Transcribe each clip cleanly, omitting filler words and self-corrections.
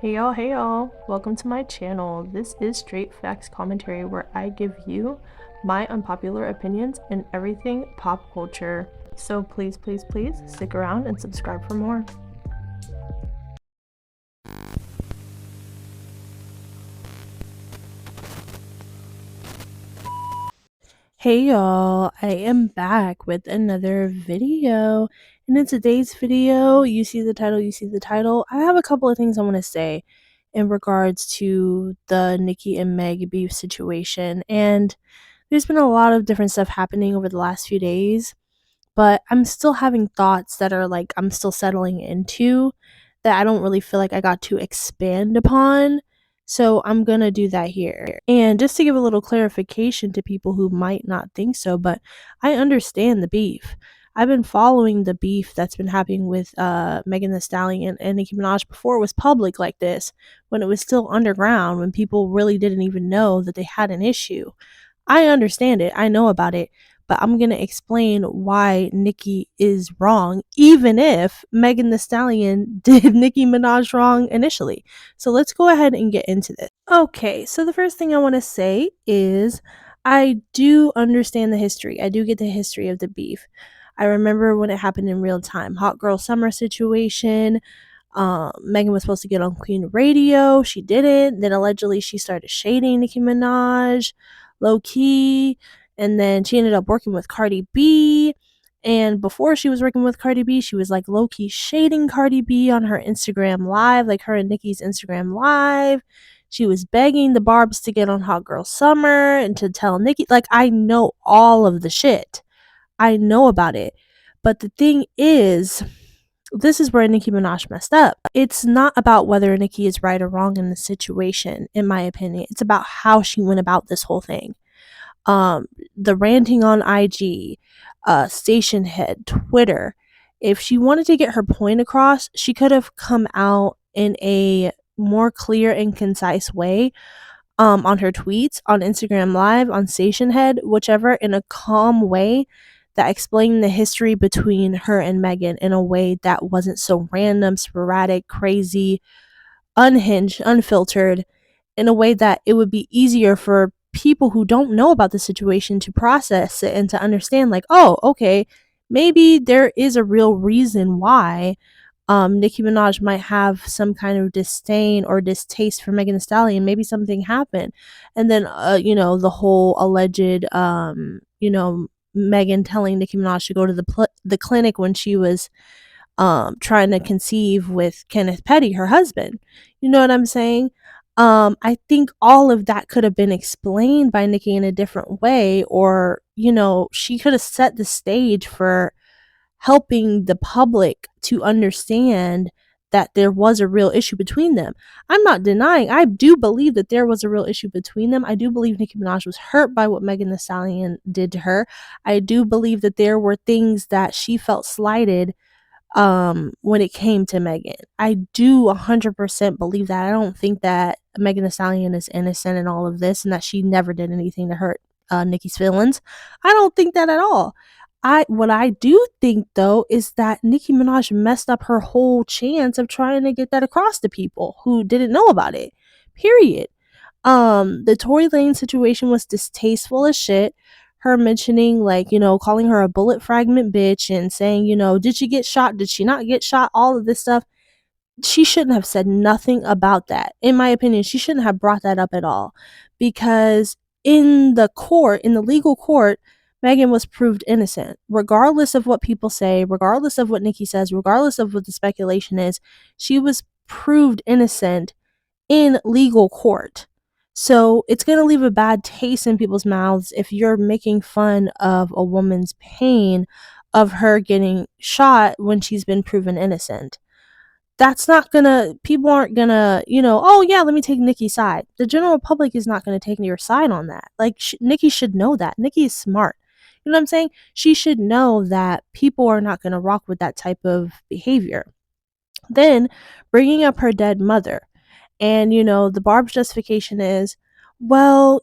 Hey y'all, welcome to my channel. This is Straight Facts Commentary where I give you my unpopular opinions in everything pop culture. So please stick around and subscribe for more. Hey y'all, I am back with another video. And in today's video, you see the title. I have a couple of things I want to say in regards to the Nicki and Meg beef situation. And there's been a lot of different stuff happening over the last few days, but I'm still having thoughts that are like I'm still settling into that I don't really feel like I got to expand upon. So I'm gonna do that here. And just to give a little clarification to people who might not think so, but I understand the beef. I've been following the beef that's been happening with Megan Thee Stallion and Nicki Minaj before it was public like this, when it was still underground, when people really didn't even know that they had an issue. I understand it. I know about it, but I'm going to explain why Nicki is wrong, even if Megan Thee Stallion did Nicki Minaj wrong initially. So let's go ahead and get into this. Okay, so the first thing I want to say is I do understand the history. I do get the history of the beef. I remember when it happened in real time. Hot girl summer situation. Megan was supposed to get on Queen Radio. She didn't. Then allegedly she started shading Nicki Minaj, low key. And then she ended up working with Cardi B. And before she was working with Cardi B, she was like low key shading Cardi B on her Instagram Live, like her and Nicki's Instagram Live. She was begging the Barbs to get on Hot Girl Summer and to tell Nicki. Like, I know all of the shit. I know about it. But the thing is, this is where Nicki Minaj messed up. It's not about whether Nicki is right or wrong in the situation, in my opinion. It's about how she went about this whole thing. The ranting on IG, station head, Twitter. If she wanted to get her point across, she could have come out in a more clear and concise way, on her tweets, on Instagram Live, on Station Head, whichever, in a calm way that explained the history between her and Megan in a way that wasn't so random, sporadic, crazy, unhinged, unfiltered, in a way that it would be easier for people who don't know about the situation to process it and to understand, like, oh, okay, maybe there is a real reason why Nicki Minaj might have some kind of disdain or distaste for Megan Thee Stallion. Maybe something happened. And then, the whole alleged, Megan telling Nicki Minaj to go to the clinic when she was trying to conceive with Kenneth Petty, her husband. You know what I'm saying? I think all of that could have been explained by Nicki in a different way, or, she could have set the stage for helping the public to understand that there was a real issue between them. I'm not denying, I do believe that there was a real issue between them. I do believe Nicki Minaj was hurt by what Megan Thee Stallion did to her. I do believe that there were things that she felt slighted when it came to Megan. I do 100% believe that. I don't think that Megan Thee Stallion is innocent in all of this and that she never did anything to hurt Nicki's feelings. I don't think that at all. What I do think though is that Nicki Minaj messed up her whole chance of trying to get that across to people who didn't know about it. Period. The Tory Lane situation was distasteful as shit. Her mentioning, like, calling her a bullet fragment bitch and saying, did she get shot? Did she not get shot? All of this stuff. She shouldn't have said nothing about that. In my opinion, she shouldn't have brought that up at all, because in the legal court, Megan was proved innocent. Regardless of what people say, regardless of what Nicki says, regardless of what the speculation is, she was proved innocent in legal court. So it's going to leave a bad taste in people's mouths if you're making fun of a woman's pain of her getting shot when she's been proven innocent. That's not gonna, people aren't gonna, oh yeah, let me take Nicki's side. The general public is not gonna take your side on that. Like, Nicki should know that. Nicki is smart. You know what I'm saying? She should know that people are not gonna rock with that type of behavior. Then, bringing up her dead mother. And, the Barb's justification is, well,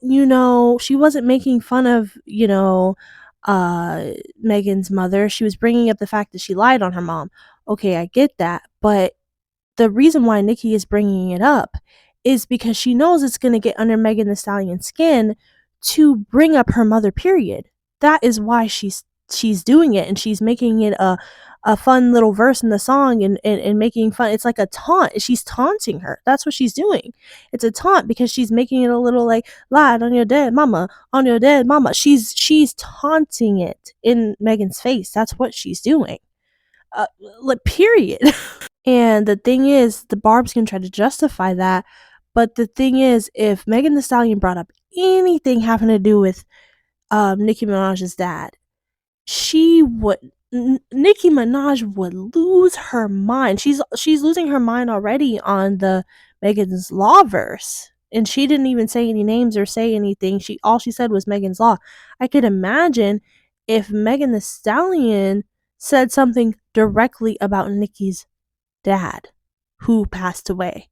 she wasn't making fun of, Megan's mother. She was bringing up the fact that she lied on her mom. Okay, I get that. But the reason why Nicki is bringing it up is because she knows it's going to get under Megan Thee Stallion's skin to bring up her mother, period. That is why she's doing it, and she's making it a fun little verse in the song, and making fun. It's like a taunt. She's taunting her. That's what she's doing. It's a taunt because she's making it a little like, lied on your dead mama, on your dead mama. She's taunting it in Megan's face. That's what she's doing. Like, period. And the thing is, the Barb's gonna try to justify that. But the thing is, if Megan Thee Stallion brought up anything having to do with Nicki Minaj's dad, she would Nicki Minaj would lose her mind. She's losing her mind already on the Megan's Law verse. And she didn't even say any names or say anything. All she said was Megan's Law. I could imagine if Megan Thee Stallion said something directly about Nicki's dad who passed away.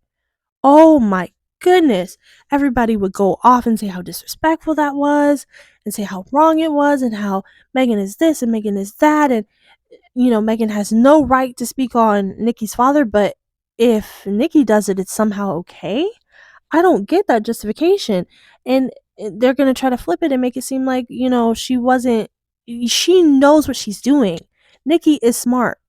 Oh my goodness. Everybody would go off and say how disrespectful that was, and say how wrong it was, and how Megan is this and Megan is that, and Megan has no right to speak on Nicki's father, but if Nicki does it, it's somehow okay. I don't get that justification. And they're going to try to flip it and make it seem like, she knows what she's doing. Nicki is smart.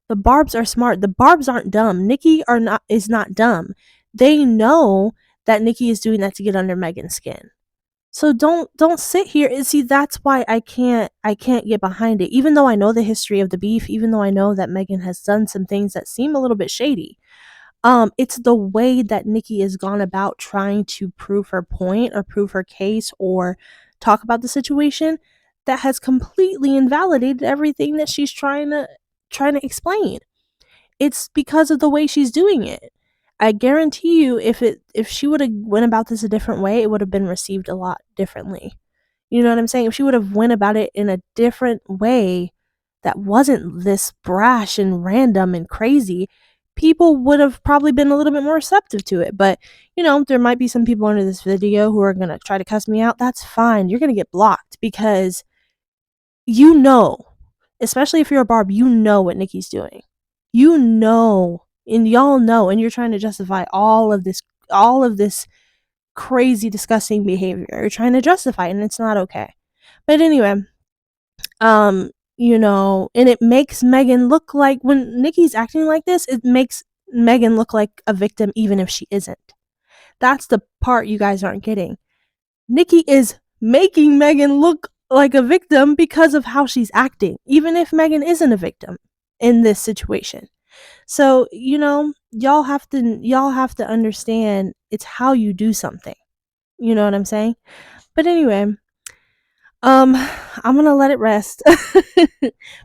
The Barbs are smart. The Barbs aren't dumb. Nicki is not dumb. They know that Nicki is doing that to get under Megan's skin. So don't sit here and see. That's why I can't get behind it. Even though I know the history of the beef, even though I know that Megan has done some things that seem a little bit shady. It's the way that Nicki has gone about trying to prove her point or prove her case or talk about the situation that has completely invalidated everything that she's trying to explain. It's because of the way she's doing it. I guarantee you, if she would have went about this a different way, it would have been received a lot differently. You know what I'm saying? If she would have went about it in a different way that wasn't this brash and random and crazy, people would have probably been a little bit more receptive to it. But, there might be some people under this video who are going to try to cuss me out. That's fine. You're going to get blocked because especially if you're a Barb, what Nicki's doing. And y'all know, and you're trying to justify all of this crazy, disgusting behavior. You're trying to justify it, and it's not okay. But anyway, and it makes Megan look like, when Nicki's acting like this, it makes Megan look like a victim even if she isn't. That's the part you guys aren't getting. Nicki is making Megan look like a victim because of how she's acting, even if Megan isn't a victim in this situation. So, y'all have to understand it's how you do something. You know what I'm saying? But anyway, I'm gonna let it rest.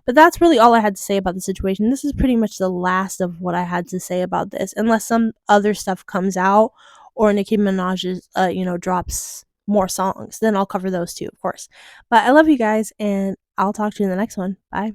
But that's really all I had to say about the situation. This is pretty much the last of what I had to say about this, unless some other stuff comes out or Nicki Minaj drops more songs. Then I'll cover those too, of course. But I love you guys, and I'll talk to you in the next one. Bye.